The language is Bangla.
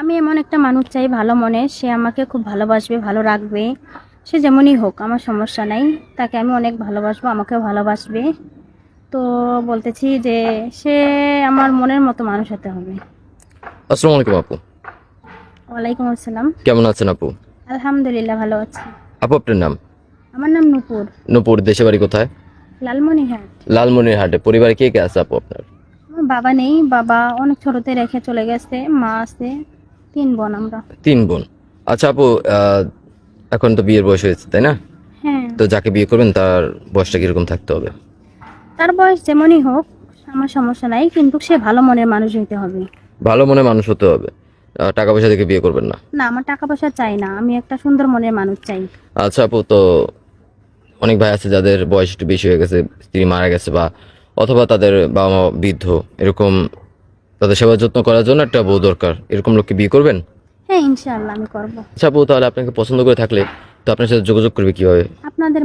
আমি এমন একটা মানুষ চাই ভালো মনে, সে আমাকে খুব ভালোবাসবে, ভালো রাখবে। সে যেমনই হোক আমার সমস্যা নাই, তাকে আমি অনেক ভালোবাসবো, আমাকেও ভালোবাসবে। তো বলতেছি যে সে আমার মনের মতো মানুষ হতে হবে। আসসালামু আলাইকুম আপু। ওয়ালাইকুম আসসালাম। কেমন আছেন আপু? আলহামদুলিল্লাহ ভালো আছি। আপু আপনার নাম? আমার নাম নূপুর। নূপুর, দেশে বাড়ি কোথায়? লালমনিরহাট। লালমনিরহাটে। পরিবারে কে কে আছে আপু আপনার? আমার বাবা নেই, বাবা অনেক ছোটতে রেখে চলে গেছে। মা আছে, 3 বোন আমরা। 3 বোন। আচ্ছা আপু, এখন তো বিয়ের বয়স হয়েছে তাই না? হ্যাঁ, তো যাকে বিয়ে করবেন তার বয়সটা কিরকম থাকতে হবে? তার বয়স যেমনই হোক আমার সমস্যা নাই, কিন্তু সে ভালো মনের মানুষ হইতে হবে। ভালো মনে মানুষ হতে হবে। টাকা পয়সা দেখে বিয়ে করবেন না। না, আমার টাকা পয়সা চাই না, আমি একটা সুন্দর মনের মানুষ চাই। আচ্ছা আপু, তো অনেক ভাই আছে যাদের বয়স একটু বেশি হয়ে গেছে, স্ত্রী মারা গেছে, বা অথবা তাদের বাবা মা বৃদ্ধ, এরকম তাদের সেবা যত্ন করার জন্য একটা বউ দরকার, এরকম লোককে বিয়ে করবেন? হ্যাঁ, ইনশাআল্লাহ আমি করব। আচ্ছা আপু, তাহলে আপনাকে পছন্দ করে থাকলে তো আপনার সাথে যোগাযোগ করবে কিভাবে? আপনাদের